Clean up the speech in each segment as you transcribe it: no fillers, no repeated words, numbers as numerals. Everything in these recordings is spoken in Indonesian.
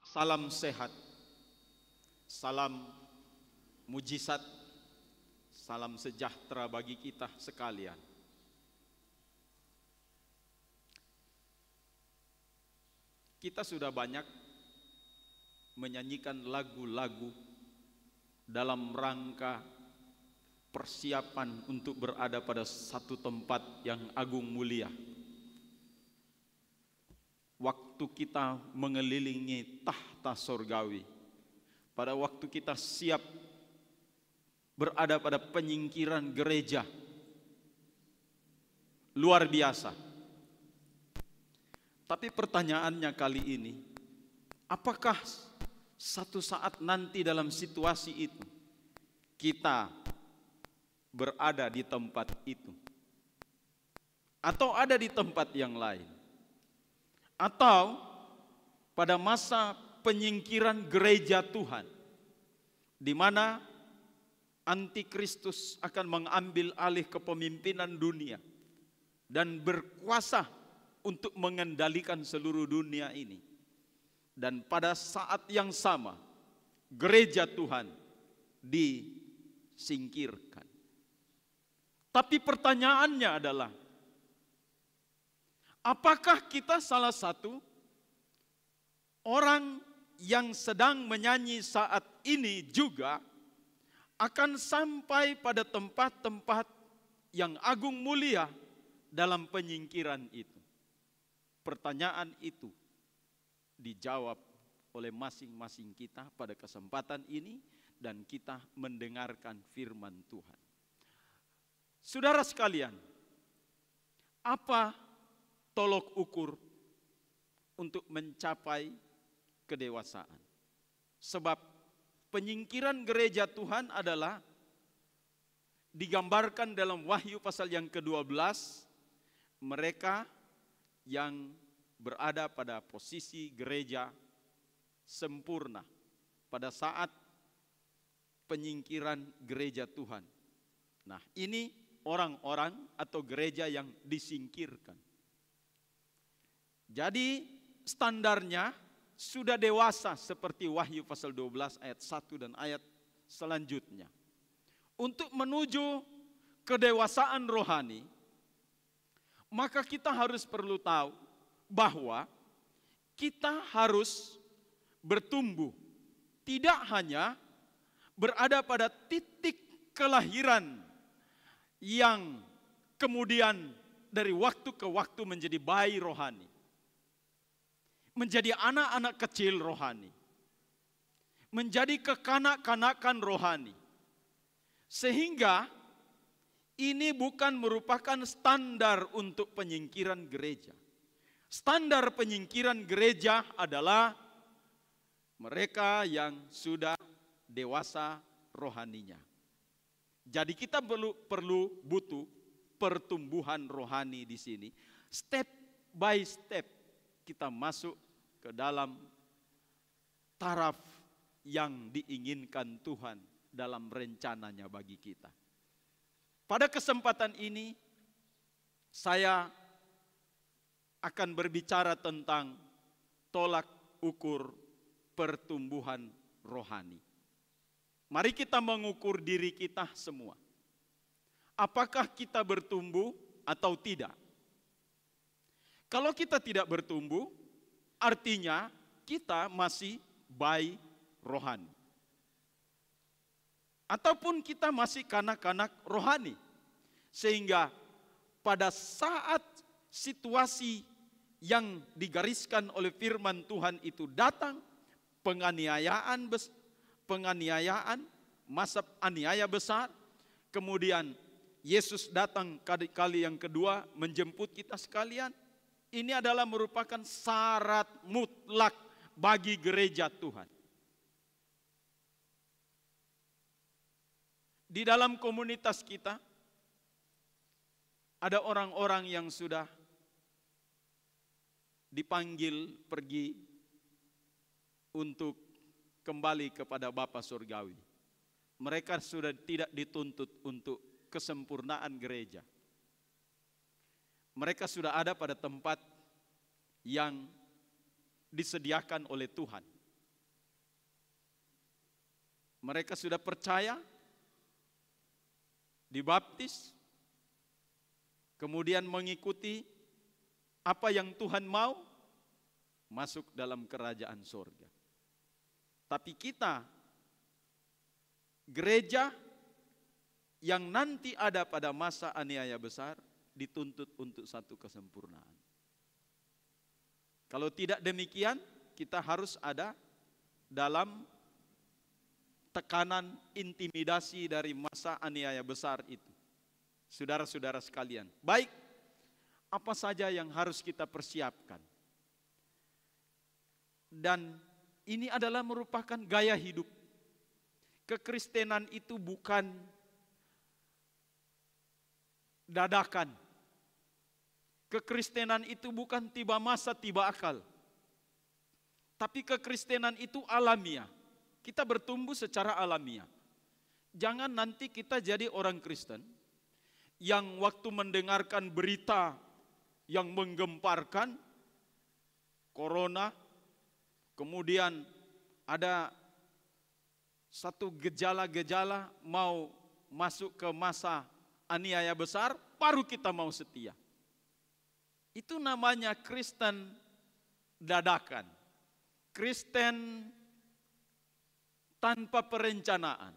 Salam sehat, salam mujizat, salam sejahtera bagi kita sekalian. Kita sudah banyak menyanyikan lagu-lagu dalam rangka persiapan untuk berada pada satu tempat yang agung mulia. Waktu kita mengelilingi tahta sorgawi, pada waktu kita siap berada pada penyingkiran gereja, luar biasa. Tapi pertanyaannya kali ini, apakah satu saat nanti dalam situasi itu kita berada di tempat itu, atau ada di tempat yang lain, atau pada masa penyingkiran gereja Tuhan, di mana antikristus akan mengambil alih kepemimpinan dunia dan berkuasa untuk mengendalikan seluruh dunia ini. Dan pada saat yang sama, gereja Tuhan disingkirkan. Tapi pertanyaannya adalah, apakah kita salah satu orang yang sedang menyanyi saat ini juga akan sampai pada tempat-tempat yang agung mulia dalam penyingkiran itu? Pertanyaan itu dijawab oleh masing-masing kita pada kesempatan ini dan kita mendengarkan firman Tuhan. Saudara sekalian, apa tolok ukur untuk mencapai kedewasaan? Sebab penyingkiran gereja Tuhan adalah digambarkan dalam Wahyu pasal yang ke-12, mereka yang berada pada posisi gereja sempurna pada saat penyingkiran gereja Tuhan. Nah, ini orang-orang atau gereja yang disingkirkan. Jadi standarnya sudah dewasa seperti Wahyu pasal 12 ayat 1 dan ayat selanjutnya. Untuk menuju kedewasaan rohani, maka kita harus perlu tahu bahwa kita harus bertumbuh, tidak hanya berada pada titik kelahiran yang kemudian dari waktu ke waktu menjadi bayi rohani, menjadi anak-anak kecil rohani, menjadi kekanak-kanakan rohani. Sehingga ini bukan merupakan standar untuk penyingkiran gereja. Standar penyingkiran gereja adalah mereka yang sudah dewasa rohaninya. Jadi kita butuh pertumbuhan rohani di sini. Step by step kita masuk ke dalam taraf yang diinginkan Tuhan dalam rencananya bagi kita. Pada kesempatan ini saya akan berbicara tentang tolak ukur pertumbuhan rohani. Mari kita mengukur diri kita semua. Apakah kita bertumbuh atau tidak? Kalau kita tidak bertumbuh, artinya kita masih bayi rohani. Ataupun kita masih kanak-kanak rohani. Sehingga pada saat situasi yang digariskan oleh firman Tuhan itu datang, penganiayaan, masa aniaya besar, kemudian Yesus datang kali yang kedua menjemput kita sekalian. Ini adalah merupakan syarat mutlak bagi gereja Tuhan. Di dalam komunitas kita ada orang-orang yang sudah dipanggil pergi untuk kembali kepada Bapa Surgawi. Mereka sudah tidak dituntut untuk kesempurnaan gereja. Mereka sudah ada pada tempat yang disediakan oleh Tuhan. Mereka sudah percaya, dibaptis, kemudian mengikuti apa yang Tuhan mau, masuk dalam kerajaan surga. Tapi kita, gereja yang nanti ada pada masa aniaya besar, dituntut untuk satu kesempurnaan. Kalau tidak demikian, kita harus ada dalam tekanan intimidasi dari masa aniaya besar itu. Saudara-saudara sekalian, baik, apa saja yang harus kita persiapkan? Dan ini adalah merupakan gaya hidup. Kekristenan itu bukan dadakan. Kekristenan itu bukan tiba masa tiba akal. Tapi kekristenan itu alamiah. Kita bertumbuh secara alamiah. Jangan nanti kita jadi orang Kristen yang waktu mendengarkan berita yang menggemparkan, corona, kemudian ada satu gejala-gejala mau masuk ke masa aniaya besar, baru kita mau setia. Itu namanya Kristen dadakan. Kristen tanpa perencanaan.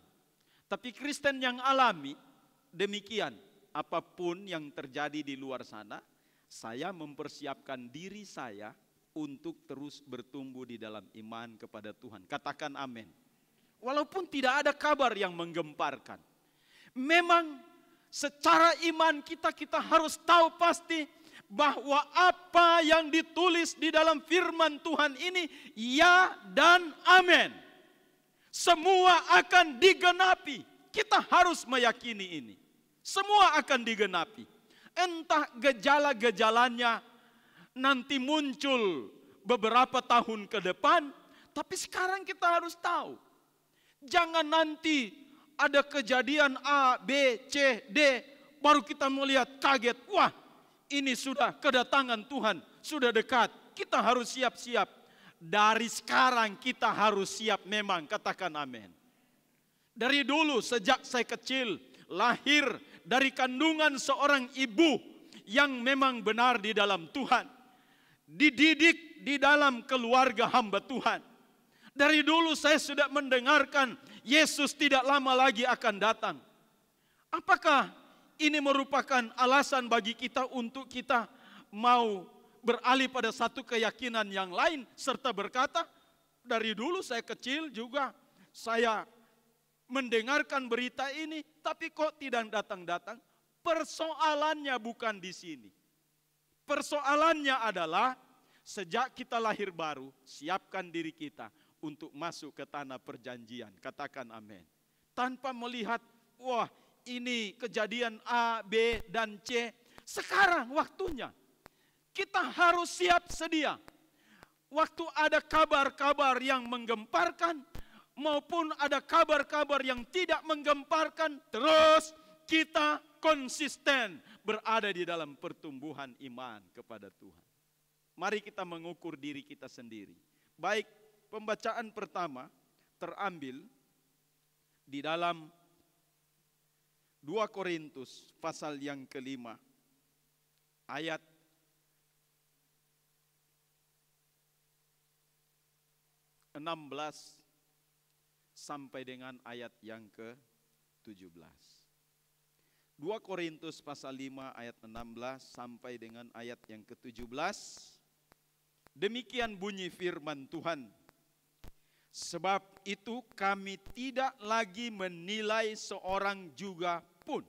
Tapi Kristen yang alami, demikian. Apapun yang terjadi di luar sana, saya mempersiapkan diri saya untuk terus bertumbuh di dalam iman kepada Tuhan. Katakan amin. Walaupun tidak ada kabar yang menggemparkan. Memang secara iman kita harus tahu pasti bahwa apa yang ditulis di dalam firman Tuhan ini ya dan amin. Semua akan digenapi. Kita harus meyakini ini. Semua akan digenapi. Entah gejala-gejalanya nanti muncul beberapa tahun ke depan, tapi sekarang kita harus tahu. Jangan nanti ada kejadian A, B, C, D, baru kita melihat kaget. Wah, ini sudah kedatangan Tuhan, sudah dekat. Kita harus siap-siap. Dari sekarang kita harus siap memang, katakan amin. Dari dulu sejak saya kecil, lahir dari kandungan seorang ibu yang memang benar di dalam Tuhan. Dididik di dalam keluarga hamba Tuhan. Dari dulu saya sudah mendengarkan Yesus tidak lama lagi akan datang. Apakah ini merupakan alasan bagi kita untuk kita mau beralih pada satu keyakinan yang lain serta berkata, dari dulu saya kecil juga saya mendengarkan berita ini, tapi kok tidak datang-datang? Persoalannya bukan di sini. Persoalannya adalah sejak kita lahir baru, siapkan diri kita untuk masuk ke tanah perjanjian. Katakan amin. Tanpa melihat, wah ini kejadian A, B, dan C. Sekarang waktunya. Kita harus siap sedia. Waktu ada kabar-kabar yang menggemparkan, maupun ada kabar-kabar yang tidak menggemparkan, terus kita konsisten berada di dalam pertumbuhan iman kepada Tuhan. Mari kita mengukur diri kita sendiri. Baik, pembacaan pertama terambil di dalam 2 Korintus pasal yang ke-5 ayat 16 sampai dengan ayat yang ke-17. 2 Korintus pasal 5 ayat 16 sampai dengan ayat yang ke-17. Demikian bunyi firman Tuhan. Sebab itu kami tidak lagi menilai seorang juga pun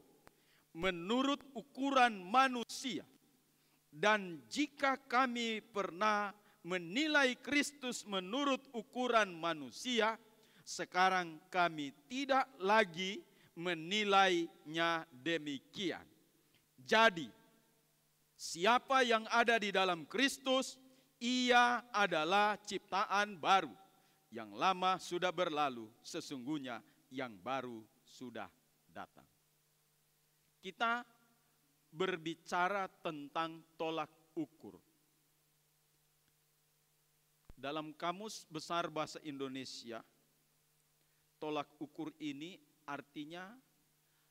menurut ukuran manusia. Dan jika kami pernah menilai Kristus menurut ukuran manusia, sekarang kami tidak lagi menilainya demikian. Jadi, siapa yang ada di dalam Kristus, ia adalah ciptaan baru. Yang lama sudah berlalu, sesungguhnya yang baru sudah datang. Kita berbicara tentang tolak ukur. Dalam Kamus Besar Bahasa Indonesia, tolak ukur ini artinya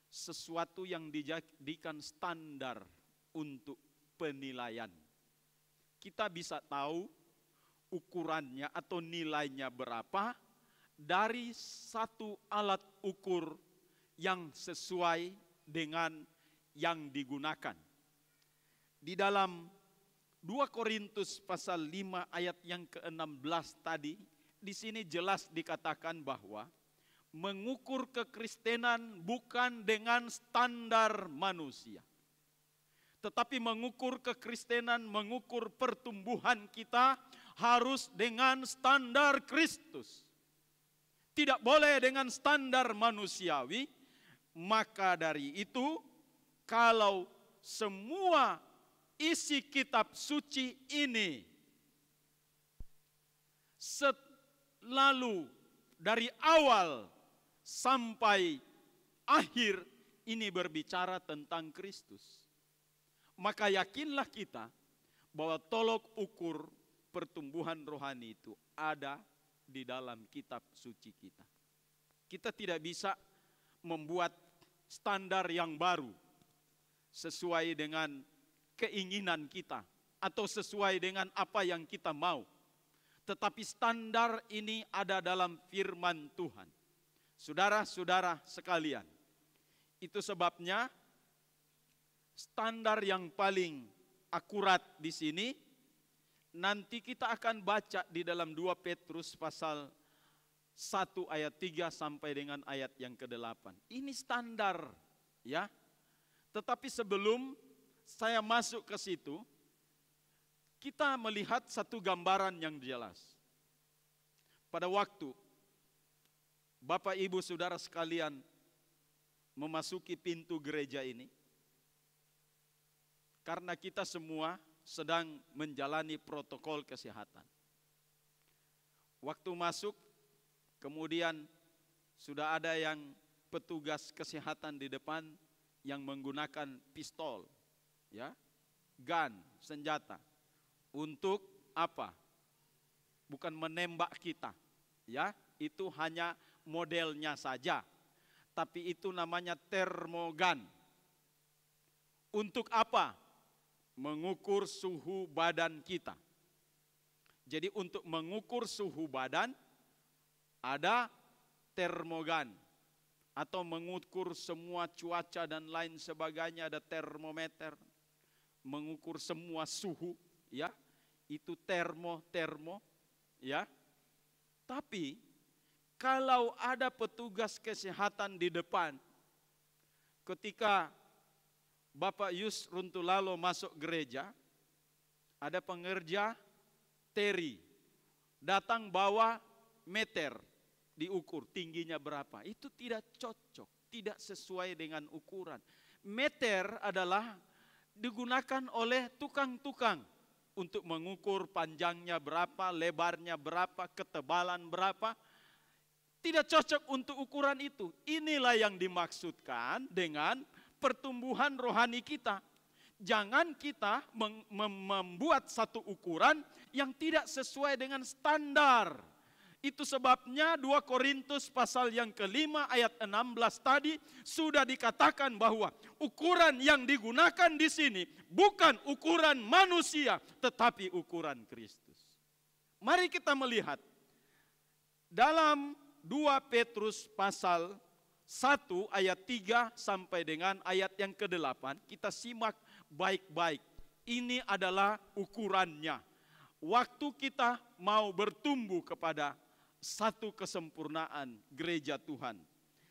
sesuatu yang dijadikan standar untuk penilaian. Kita bisa tahu ukurannya atau nilainya berapa dari satu alat ukur yang sesuai dengan yang digunakan. Di dalam 2 Korintus pasal 5 ayat yang ke-16 tadi, di sini jelas dikatakan bahwa mengukur kekristenan bukan dengan standar manusia, tetapi mengukur kekristenan, mengukur pertumbuhan kita harus dengan standar Kristus. Tidak boleh dengan standar manusiawi. Maka dari itu, kalau semua isi kitab suci ini selalu dari awal sampai akhir ini berbicara tentang Kristus, maka yakinlah kita bahwa tolok ukur pertumbuhan rohani itu ada di dalam kitab suci kita. Kita tidak bisa membuat standar yang baru sesuai dengan keinginan kita atau sesuai dengan apa yang kita mau. Tetapi standar ini ada dalam firman Tuhan. Saudara-saudara sekalian, itu sebabnya standar yang paling akurat di sini nanti kita akan baca di dalam 2 Petrus pasal 1 ayat 3 sampai dengan ayat yang ke-8. Ini standar, ya. Tetapi sebelum saya masuk ke situ, kita melihat satu gambaran yang jelas. Pada waktu Bapak Ibu Saudara sekalian memasuki pintu gereja ini, karena kita semua sedang menjalani protokol kesehatan. Waktu masuk, kemudian sudah ada yang petugas kesehatan di depan yang menggunakan pistol, ya, gun, senjata. Untuk apa? Bukan menembak kita, ya, itu hanya modelnya saja. Tapi itu namanya termogan. Untuk apa? Mengukur suhu badan kita. Jadi untuk mengukur suhu badan ada termogan, atau mengukur semua cuaca dan lain sebagainya ada termometer. Mengukur semua suhu, ya, itu termo, ya. Tapi kalau ada petugas kesehatan di depan, ketika Bapak Yus Runtulalo masuk gereja, ada pengerja teri datang bawa meter, diukur tingginya berapa. Itu tidak cocok, tidak sesuai dengan ukuran. Meter adalah digunakan oleh tukang-tukang untuk mengukur panjangnya berapa, lebarnya berapa, ketebalan berapa. Tidak cocok untuk ukuran itu. Inilah yang dimaksudkan dengan pertumbuhan rohani kita. Jangan kita membuat satu ukuran yang tidak sesuai dengan standar. Itu sebabnya 2 Korintus pasal yang ke-5 ayat 16 tadi sudah dikatakan bahwa ukuran yang digunakan di sini bukan ukuran manusia, tetapi ukuran Kristus. Mari kita melihat dalam 2 Petrus pasal 1 ayat 3 sampai dengan ayat yang ke-8, kita simak baik-baik. Ini adalah ukurannya. Waktu kita mau bertumbuh kepada satu kesempurnaan gereja Tuhan.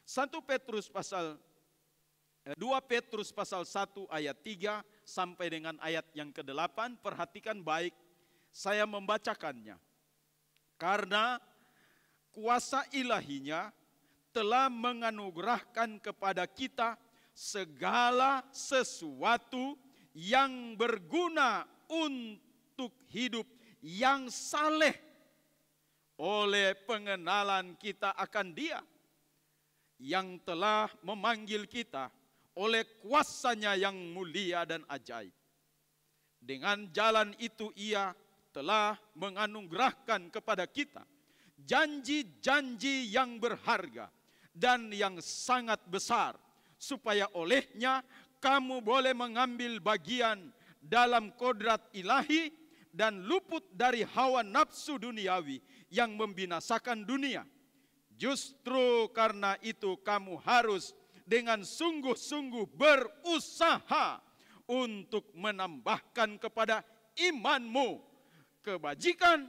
2 Petrus pasal 1 ayat 3 sampai dengan ayat yang ke-8, perhatikan baik, saya membacakannya. Karena kuasa ilahinya telah menganugerahkan kepada kita segala sesuatu yang berguna untuk hidup yang saleh oleh pengenalan kita akan Dia yang telah memanggil kita oleh kuasanya yang mulia dan ajaib. Dengan jalan itu Ia telah menganugerahkan kepada kita janji-janji yang berharga dan yang sangat besar, supaya olehnya kamu boleh mengambil bagian dalam kodrat ilahi dan luput dari hawa nafsu duniawi yang membinasakan dunia. Justru karena itu kamu harus dengan sungguh-sungguh berusaha untuk menambahkan kepada imanmu kebajikan,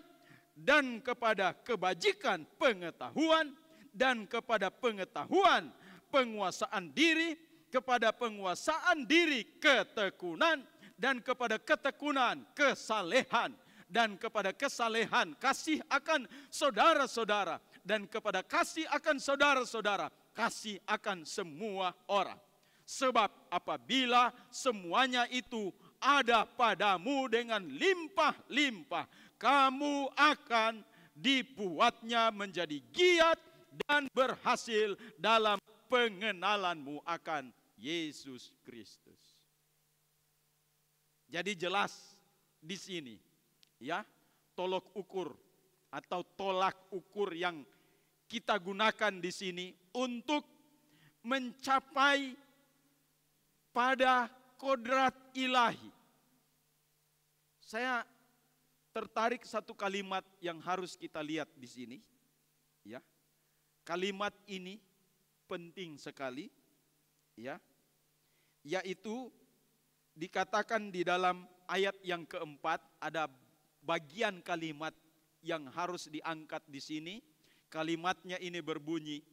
dan kepada kebajikan pengetahuan, dan kepada pengetahuan penguasaan diri, kepada penguasaan diri ketekunan, dan kepada ketekunan kesalehan, dan kepada kesalehan kasih akan saudara-saudara, dan kepada kasih akan saudara-saudara kasih akan semua orang. Sebab apabila semuanya itu ada padamu dengan limpah-limpah, kamu akan dibuatnya menjadi giat dan berhasil dalam pengenalanmu akan Yesus Kristus. Jadi jelas di sini, ya, tolok ukur atau tolak ukur yang kita gunakan di sini untuk mencapai pada kodrat ilahi. Saya tertarik satu kalimat yang harus kita lihat di sini, ya. Kalimat ini penting sekali, ya. Yaitu dikatakan di dalam ayat yang keempat, ada bagian kalimat yang harus diangkat di sini. Kalimatnya ini berbunyi,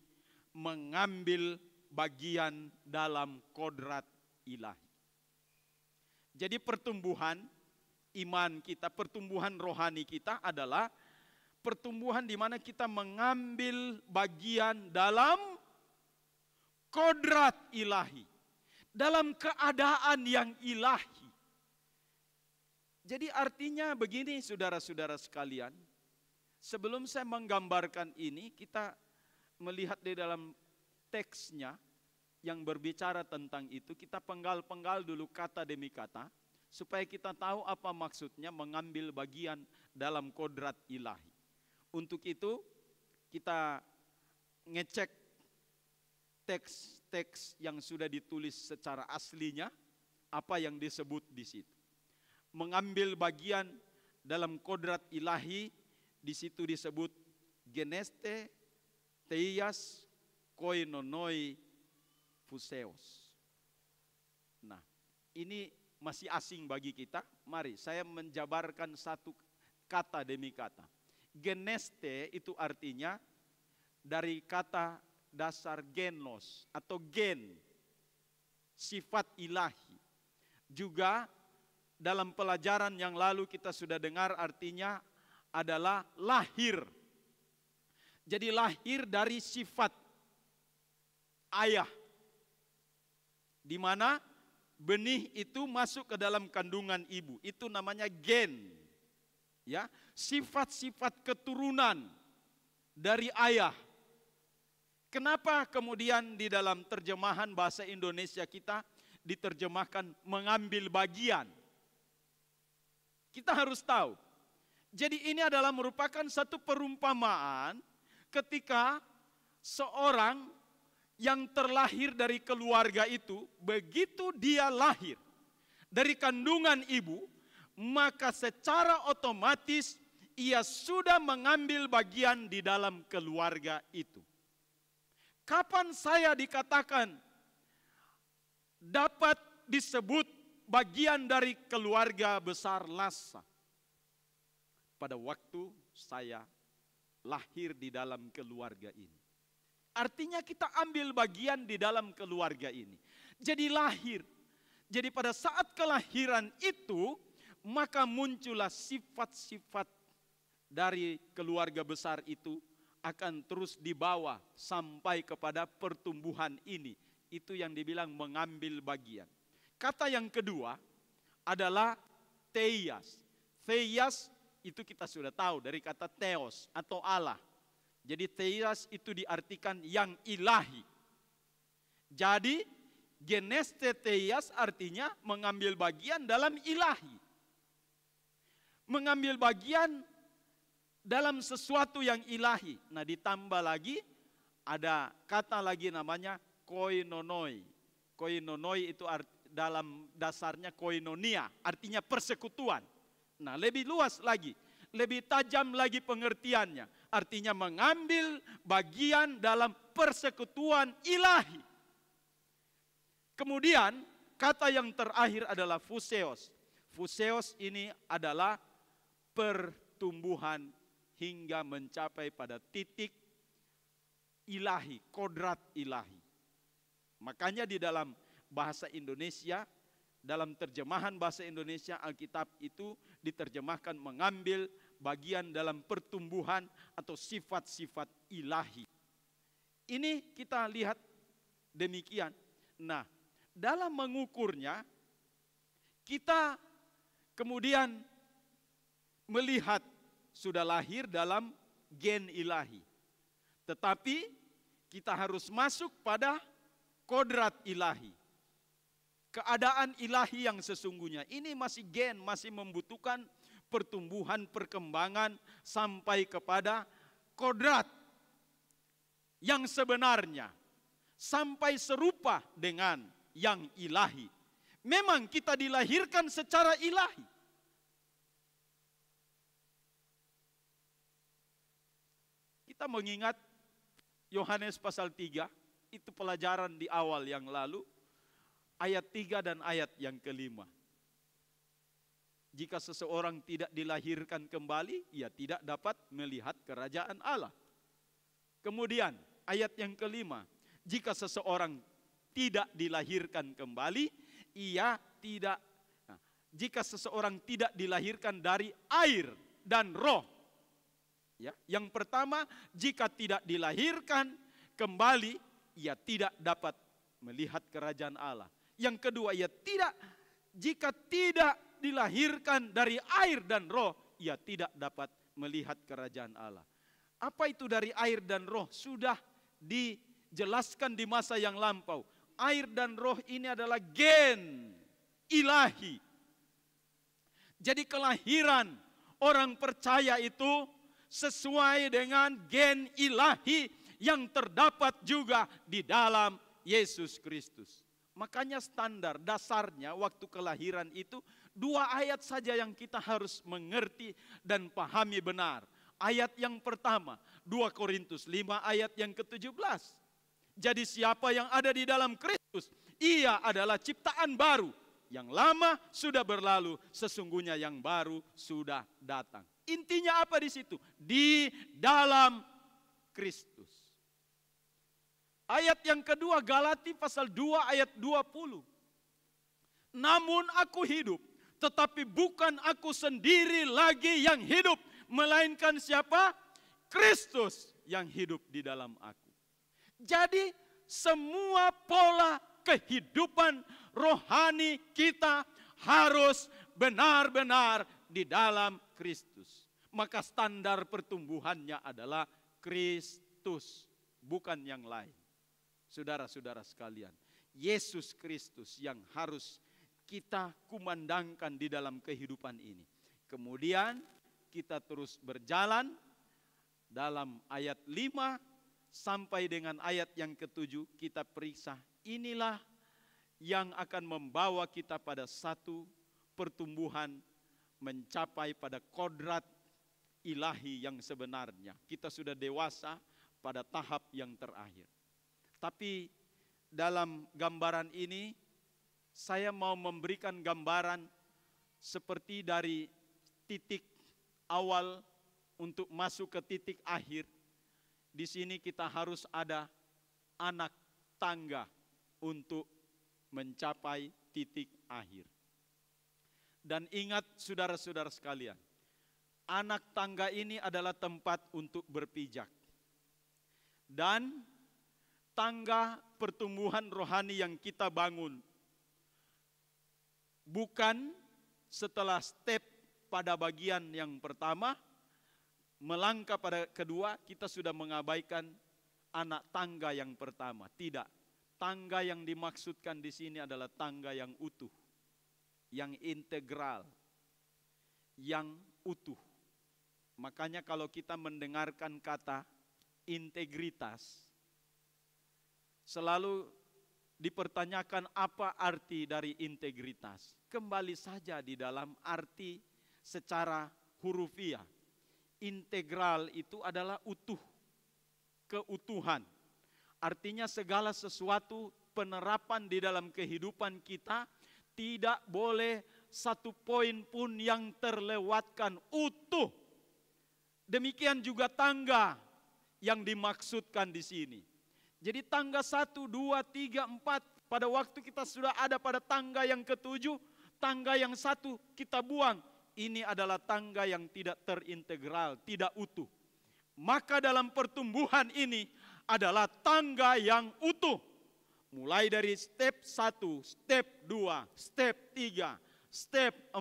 mengambil bagian dalam kodrat ilahi. Jadi pertumbuhan iman kita, pertumbuhan rohani kita adalah pertumbuhan di mana kita mengambil bagian dalam kodrat ilahi, dalam keadaan yang ilahi. Jadi artinya begini saudara-saudara sekalian, sebelum saya menggambarkan ini, kita melihat di dalam teksnya yang berbicara tentang itu, kita penggal-penggal dulu kata demi kata, supaya kita tahu apa maksudnya mengambil bagian dalam kodrat ilahi. Untuk itu kita ngecek teks-teks yang sudah ditulis secara aslinya, apa yang disebut di situ. Mengambil bagian dalam kodrat ilahi, di situ disebut geneste, teias, koinonoi, fuseos. Nah, ini masih asing bagi kita. Mari saya menjabarkan satu kata demi kata. Geneste itu artinya dari kata dasar genos atau gen, sifat ilahi. Juga dalam pelajaran yang lalu kita sudah dengar artinya adalah lahir. Jadi lahir dari sifat ayah, di mana benih itu masuk ke dalam kandungan ibu, itu namanya gen. Ya, sifat-sifat keturunan dari ayah. Kenapa kemudian di dalam terjemahan bahasa Indonesia kita diterjemahkan mengambil bagian? Kita harus tahu. Jadi ini adalah merupakan satu perumpamaan ketika seorang yang terlahir dari keluarga itu, begitu dia lahir dari kandungan ibu, maka secara otomatis ia sudah mengambil bagian di dalam keluarga itu. Kapan saya dikatakan dapat disebut bagian dari keluarga besar Lassa? Pada waktu saya lahir di dalam keluarga ini. Artinya kita ambil bagian di dalam keluarga ini. Jadi lahir. Jadi pada saat kelahiran itu, maka muncullah sifat-sifat dari keluarga besar itu akan terus dibawa sampai kepada pertumbuhan ini. Itu yang dibilang mengambil bagian. Kata yang kedua adalah teias. Teias itu kita sudah tahu dari kata theos atau Allah. Jadi teias itu diartikan yang ilahi. Jadi geneste teias artinya mengambil bagian dalam ilahi. Mengambil bagian dalam sesuatu yang ilahi. Nah, ditambah lagi ada kata lagi namanya koinonoi. Koinonoi itu dalam dasarnya koinonia, artinya persekutuan. Nah, lebih luas lagi, lebih tajam lagi pengertiannya. Artinya mengambil bagian dalam persekutuan ilahi. Kemudian kata yang terakhir adalah fuseos. Fuseos ini adalah pertumbuhan hingga mencapai pada titik ilahi, kodrat ilahi. Makanya di dalam bahasa Indonesia, dalam terjemahan bahasa Indonesia, Alkitab itu diterjemahkan mengambil bagian dalam pertumbuhan atau sifat-sifat ilahi. Ini kita lihat demikian. Nah, dalam mengukurnya, kita kemudian melihat sudah lahir dalam gen ilahi. Tetapi kita harus masuk pada kodrat ilahi. Keadaan ilahi yang sesungguhnya. Ini masih gen, masih membutuhkan pertumbuhan, perkembangan sampai kepada kodrat yang sebenarnya. Sampai serupa dengan yang ilahi. Memang kita dilahirkan secara ilahi. Kita mengingat Yohanes pasal 3, itu pelajaran di awal yang lalu, ayat 3 dan ayat yang ke-5. Jika seseorang tidak dilahirkan kembali, ia tidak dapat melihat kerajaan Allah. Kemudian ayat yang ke-5, jika seseorang tidak dilahirkan kembali, ia tidak. Nah, jika seseorang tidak dilahirkan dari air dan roh. Ya, yang pertama, jika tidak dilahirkan kembali, ia tidak dapat melihat kerajaan Allah. Yang kedua, jika tidak dilahirkan dari air dan roh, ia tidak dapat melihat kerajaan Allah. Apa itu dari air dan roh? Sudah dijelaskan di masa yang lampau. Air dan roh ini adalah gen ilahi. Jadi kelahiran orang percaya itu sesuai dengan gen ilahi yang terdapat juga di dalam Yesus Kristus. Makanya standar dasarnya waktu kelahiran itu 2 ayat saja yang kita harus mengerti dan pahami benar. Ayat yang pertama, 2 Korintus 5 ayat yang ke-17. Jadi siapa yang ada di dalam Kristus, ia adalah ciptaan baru. Yang lama sudah berlalu, sesungguhnya yang baru sudah datang. Intinya apa di situ? Di dalam Kristus. Ayat yang kedua, Galati pasal 2 ayat 20. Namun aku hidup, tetapi bukan aku sendiri lagi yang hidup, melainkan siapa? Kristus yang hidup di dalam aku. Jadi semua pola kehidupan rohani kita harus benar-benar di dalam Kristus. Maka standar pertumbuhannya adalah Kristus, bukan yang lain. Saudara-saudara sekalian, Yesus Kristus yang harus kita kumandangkan di dalam kehidupan ini. Kemudian kita terus berjalan dalam ayat 5 sampai dengan ayat yang ke-7, kita periksa. Inilah yang akan membawa kita pada satu pertumbuhan mencapai pada kodrat ilahi yang sebenarnya. Kita sudah dewasa pada tahap yang terakhir. Tapi dalam gambaran ini saya mau memberikan gambaran seperti dari titik awal untuk masuk ke titik akhir. Di sini kita harus ada anak tangga untuk mencapai titik akhir. Dan ingat saudara-saudara sekalian, anak tangga ini adalah tempat untuk berpijak. Dan tangga pertumbuhan rohani yang kita bangun bukan setelah step pada bagian yang pertama, melangkah pada kedua, kita sudah mengabaikan anak tangga yang pertama. Tidak, tangga yang dimaksudkan di sini adalah tangga yang utuh, yang integral, yang utuh. Makanya kalau kita mendengarkan kata integritas, selalu dipertanyakan apa arti dari integritas. Kembali saja di dalam arti secara hurufiah. Integral itu adalah utuh, keutuhan. Artinya segala sesuatu penerapan di dalam kehidupan kita tidak boleh satu poin pun yang terlewatkan, utuh. Demikian juga tangga yang dimaksudkan di sini. Jadi tangga 1, 2, 3, 4, pada waktu kita sudah ada pada tangga yang ketujuh, tangga yang satu kita buang. Ini adalah tangga yang tidak terintegral, tidak utuh. Maka dalam pertumbuhan ini adalah tangga yang utuh. Mulai dari step 1, step 2, step 3, step 4,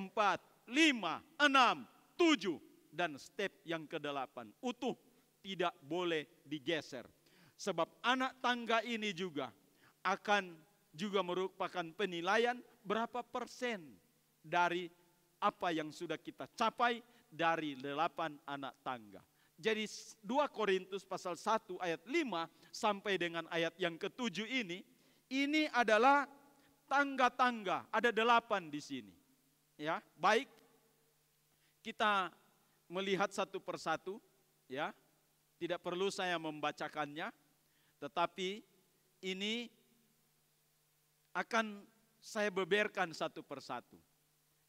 5, 6, 7. Dan step yang ke-8, utuh, tidak boleh digeser. Sebab anak tangga ini juga akan juga merupakan penilaian berapa persen dari apa yang sudah kita capai dari 8 anak tangga. Jadi 2 Korintus pasal 1 ayat 5 sampai dengan ayat yang ke-7 ini adalah tangga-tangga, ada 8 di sini. Ya, baik. Kita melihat satu persatu, ya. Tidak perlu saya membacakannya, tetapi ini akan saya beberkan satu persatu.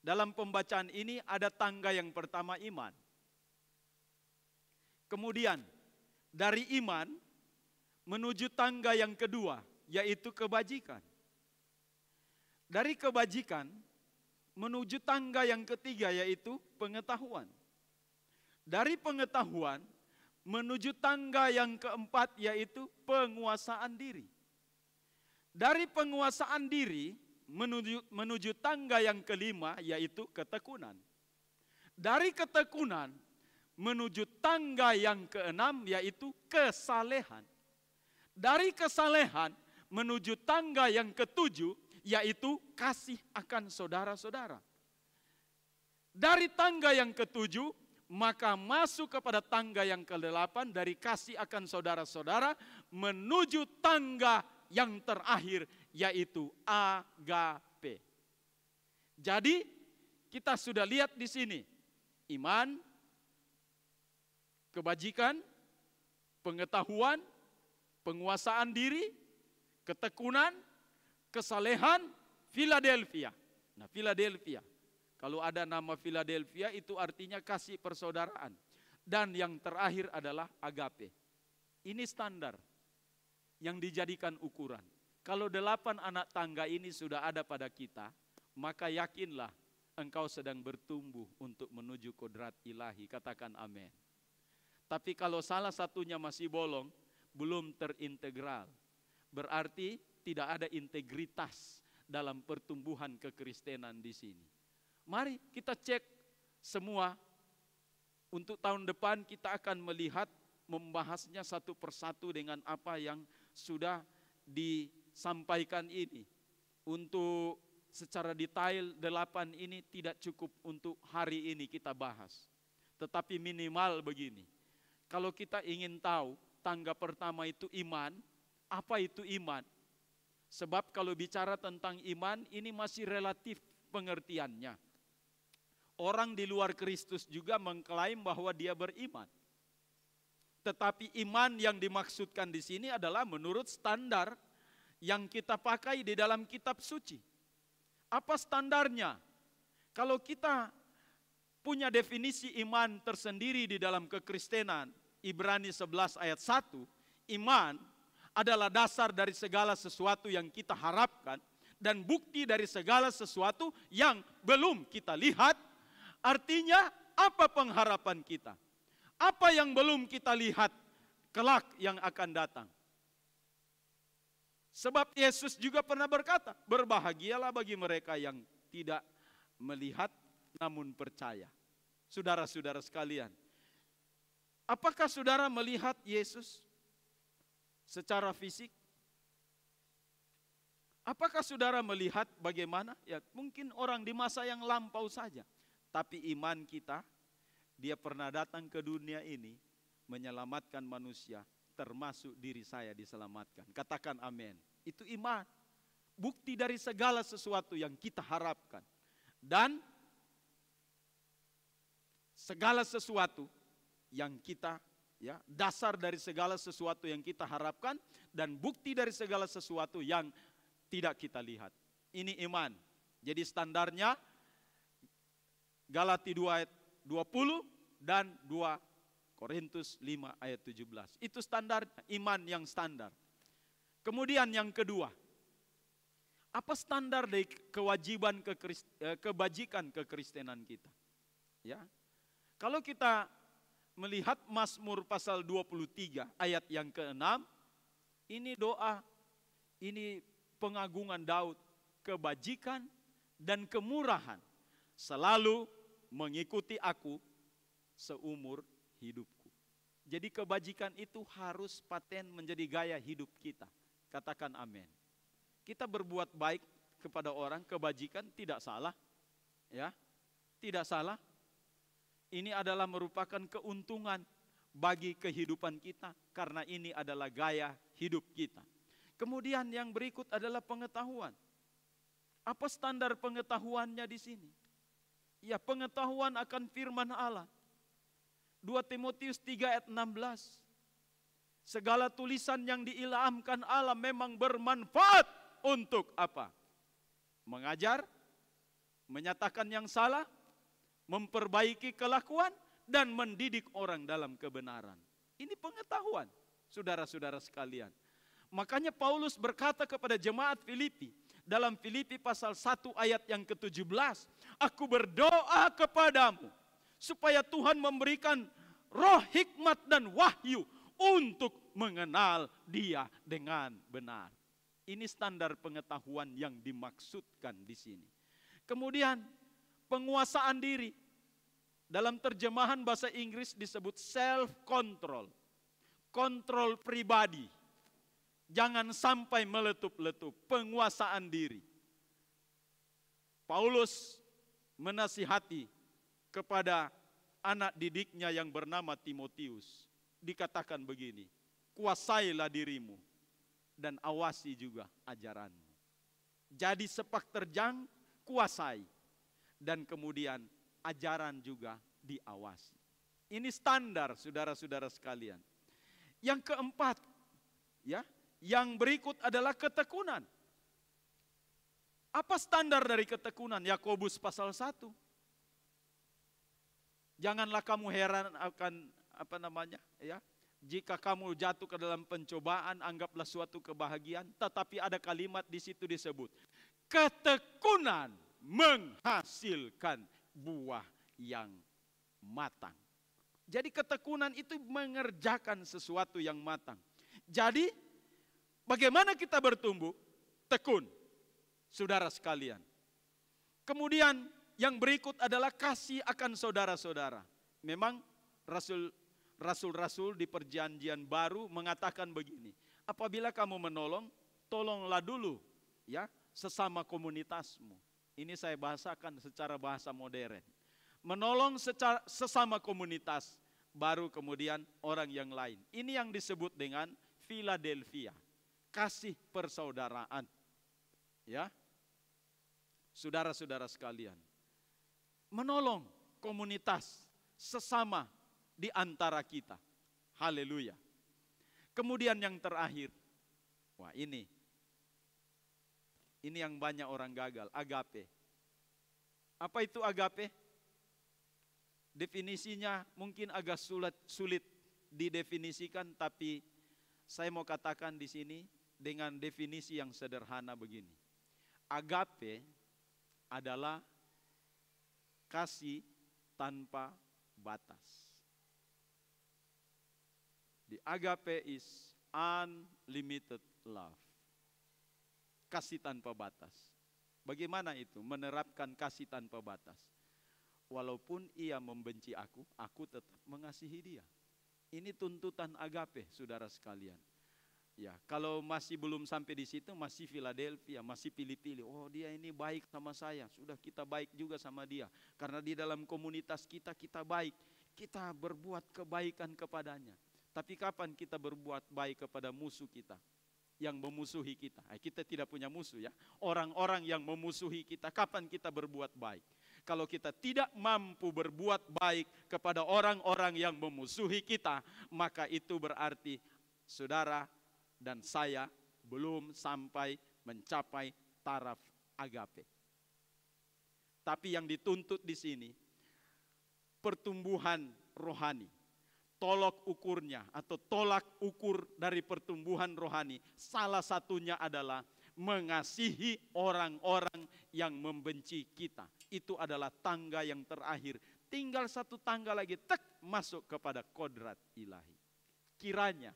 Dalam pembacaan ini ada tangga yang pertama, iman. Kemudian dari iman menuju tangga yang kedua, yaitu kebajikan. Dari kebajikan menuju tangga yang ketiga, yaitu pengetahuan. Dari pengetahuan menuju tangga yang keempat, yaitu penguasaan diri. Dari penguasaan diri menuju tangga yang kelima, yaitu ketekunan. Dari ketekunan menuju tangga yang keenam, yaitu kesalehan. Dari kesalehan menuju tangga yang ketujuh, yaitu kasih akan saudara-saudara. Dari tangga yang ketujuh, maka masuk kepada tangga yang ke-8 dari kasih akan saudara-saudara menuju tangga yang terakhir, yaitu agape. Jadi kita sudah lihat di sini iman, kebajikan, pengetahuan, penguasaan diri, ketekunan, kesalehan, Philadelphia. Nah, Philadelphia, kalau ada nama Philadelphia itu artinya kasih persaudaraan. Dan yang terakhir adalah agape. Ini standar yang dijadikan ukuran. Kalau 8 anak tangga ini sudah ada pada kita, maka yakinlah engkau sedang bertumbuh untuk menuju kodrat ilahi. Katakan amin. Tapi kalau salah satunya masih bolong, belum terintegral, berarti tidak ada integritas dalam pertumbuhan kekristenan di sini. Mari kita cek semua. Untuk tahun depan kita akan melihat, membahasnya satu persatu dengan apa yang sudah disampaikan ini. Untuk secara detail 8 ini tidak cukup untuk hari ini kita bahas. Tetapi minimal begini. Kalau kita ingin tahu tangga pertama itu iman, apa itu iman? Sebab kalau bicara tentang iman ini masih relatif pengertiannya. Orang di luar Kristus juga mengklaim bahwa dia beriman. Tetapi iman yang dimaksudkan di sini adalah menurut standar yang kita pakai di dalam kitab suci. Apa standarnya? Kalau kita punya definisi iman tersendiri di dalam kekristenan, Ibrani 11 ayat 1, iman adalah dasar dari segala sesuatu yang kita harapkan dan bukti dari segala sesuatu yang belum kita lihat. Artinya apa pengharapan kita? Apa yang belum kita lihat kelak yang akan datang? Sebab Yesus juga pernah berkata, berbahagialah bagi mereka yang tidak melihat namun percaya. Saudara-saudara sekalian, apakah saudara melihat Yesus secara fisik? Apakah saudara melihat bagaimana? Ya, mungkin orang di masa yang lampau saja. Tapi iman kita Dia pernah datang ke dunia ini menyelamatkan manusia, termasuk diri saya diselamatkan. Katakan amin. Itu iman. Bukti dari segala sesuatu yang kita harapkan. Dan segala sesuatu yang kita, ya, dasar dari segala sesuatu yang kita harapkan dan bukti dari segala sesuatu yang tidak kita lihat. Ini iman. Jadi standarnya Galati 2 ayat 20 dan 2 Korintus 5 ayat 17. Itu standar iman yang standar. Kemudian yang kedua, apa standar dari kewajiban kebajikan kekristenan kita? Ya. Kalau kita melihat Mazmur pasal 23 ayat yang ke-6, ini doa, ini pengagungan Daud, kebajikan dan kemurahan selalu mengikuti aku seumur hidupku. Jadi kebajikan itu harus paten menjadi gaya hidup kita. Katakan amin. Kita berbuat baik kepada orang, kebajikan tidak salah. Ya, tidak salah. Ini adalah merupakan keuntungan bagi kehidupan kita karena ini adalah gaya hidup kita. Kemudian yang berikut adalah pengetahuan. Apa standar pengetahuannya di sini? Ya, pengetahuan akan firman Allah. 2 Timotius 3 ayat 16. Segala tulisan yang diilhamkan Allah memang bermanfaat untuk apa? Mengajar, menyatakan yang salah, memperbaiki kelakuan, dan mendidik orang dalam kebenaran. Ini pengetahuan, saudara-saudara sekalian. Makanya Paulus berkata kepada jemaat Filipi, dalam Filipi pasal 1 ayat yang ke-17, aku berdoa kepadamu, supaya Tuhan memberikan roh hikmat dan wahyu untuk mengenal Dia dengan benar. Ini standar pengetahuan yang dimaksudkan di sini. Kemudian penguasaan diri. Dalam terjemahan bahasa Inggris disebut self-control. Kontrol pribadi. Jangan sampai meletup-letup. Penguasaan diri. Paulus menasihati kepada anak didiknya yang bernama Timotius. Dikatakan begini, kuasailah dirimu dan awasi juga ajaranmu. Jadi sepak terjang, kuasai. Dan kemudian ajaran juga diawasi. Ini standar saudara-saudara sekalian. Yang keempat, ya, yang berikut adalah ketekunan. Apa standar dari ketekunan? Yakobus pasal 1. Janganlah kamu heran akan jika kamu jatuh ke dalam pencobaan, anggaplah suatu kebahagiaan. Tetapi ada kalimat di situ disebut, ketekunan menghasilkan buah yang matang. Jadi ketekunan itu mengerjakan sesuatu yang matang. Jadi bagaimana kita bertumbuh? Tekun, saudara sekalian. Kemudian yang berikut adalah kasih akan saudara-saudara. Memang Rasul-rasul di perjanjian baru mengatakan begini, apabila kamu menolong, tolonglah dulu ya sesama komunitasmu. Ini saya bahasakan secara bahasa modern. Menolong sesama komunitas, baru kemudian orang yang lain. Ini yang disebut dengan Philadelphia, kasih persaudaraan. Ya, saudara-saudara sekalian, menolong komunitas sesama di antara kita. Haleluya. Kemudian yang terakhir. Wah, ini yang banyak orang gagal, agape. Apa itu agape? Definisinya mungkin agak sulit didefinisikan, tapi saya mau katakan di sini dengan definisi yang sederhana begini. Agape adalah kasih tanpa batas. The agape is unlimited love. Kasih tanpa batas. Bagaimana itu? Menerapkan kasih tanpa batas. Walaupun ia membenci aku tetap mengasihi dia. Ini tuntutan agape, saudara sekalian. Ya, kalau masih belum sampai di situ, masih Philadelphia, masih pilih-pilih. Oh, dia ini baik sama saya. Sudah kita baik juga sama dia. Karena di dalam komunitas kita baik. kita berbuat kebaikan kepadanya. Tapi kapan kita berbuat baik kepada musuh kita, yang memusuhi kita? Kita tidak punya musuh ya. Orang-orang yang memusuhi kita, kapan kita berbuat baik? Kalau kita tidak mampu berbuat baik kepada orang-orang yang memusuhi kita, maka itu berarti saudara dan saya belum sampai mencapai taraf agape. Tapi yang dituntut di sini pertumbuhan rohani. Tolak ukurnya atau tolak ukur dari pertumbuhan rohani salah satunya adalah mengasihi orang-orang yang membenci kita. Itu adalah tangga yang terakhir. Tinggal satu tangga lagi, tek, masuk kepada kodrat ilahi. Kiranya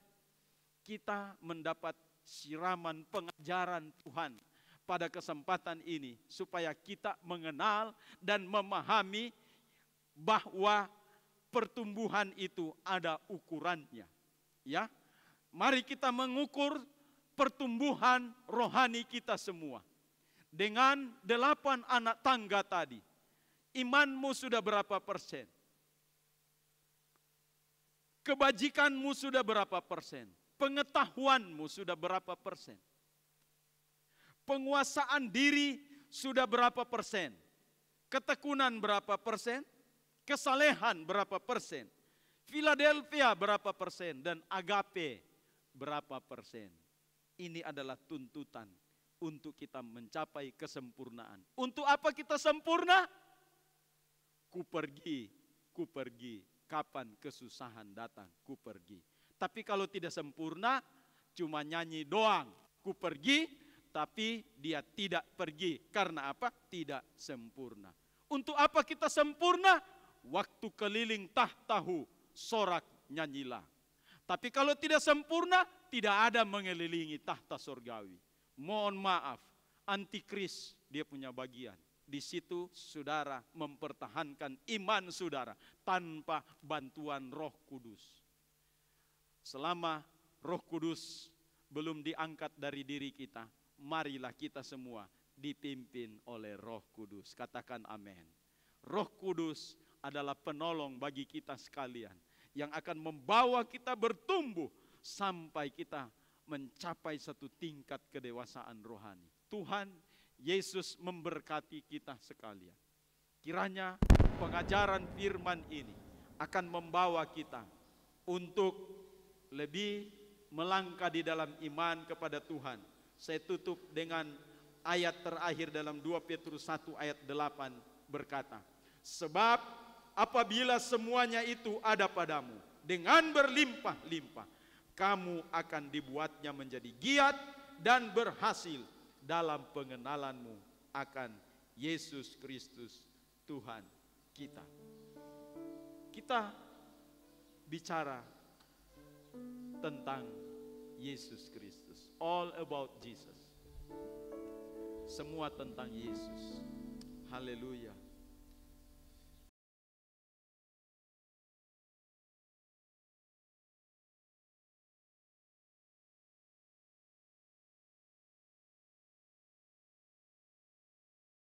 kita mendapat siraman pengajaran Tuhan pada kesempatan ini supaya kita mengenal dan memahami bahwa pertumbuhan itu ada ukurannya. Ya, mari kita mengukur pertumbuhan rohani kita semua. Dengan 8 anak tangga tadi, imanmu sudah berapa persen? Kebajikanmu sudah berapa persen? Pengetahuanmu sudah berapa persen? Penguasaan diri sudah berapa persen? Ketekunan berapa persen? Kesalehan berapa persen? Philadelphia berapa persen? Dan agape berapa persen? Ini adalah tuntutan untuk kita mencapai kesempurnaan. Untuk apa kita sempurna? Ku pergi. Kapan kesusahan datang, ku pergi. Tapi kalau tidak sempurna, cuma nyanyi doang. Ku pergi, tapi dia tidak pergi. Karena apa? Tidak sempurna. Untuk apa kita sempurna? Waktu keliling tahtahu, sorak nyanyilah. Tapi kalau tidak sempurna, tidak ada mengelilingi tahta surgawi. Mohon maaf, antikris dia punya bagian. Di situ saudara mempertahankan iman saudara tanpa bantuan Roh Kudus. Selama Roh Kudus belum diangkat dari diri kita, marilah kita semua dipimpin oleh Roh Kudus. Katakan amin. Roh Kudus adalah penolong bagi kita sekalian yang akan membawa kita bertumbuh sampai kita mencapai satu tingkat kedewasaan rohani. Tuhan Yesus memberkati kita sekalian. Kiranya pengajaran firman ini akan membawa kita untuk lebih melangkah di dalam iman kepada Tuhan. Saya tutup dengan ayat terakhir dalam 2 Petrus 1 ayat 8 berkata, sebab apabila semuanya itu ada padamu dengan berlimpah-limpah, kamu akan dibuatnya menjadi giat dan berhasil dalam pengenalanmu akan Yesus Kristus Tuhan kita. Kita bicara tentang Yesus Kristus. All about Jesus. Semua tentang Yesus. Haleluya.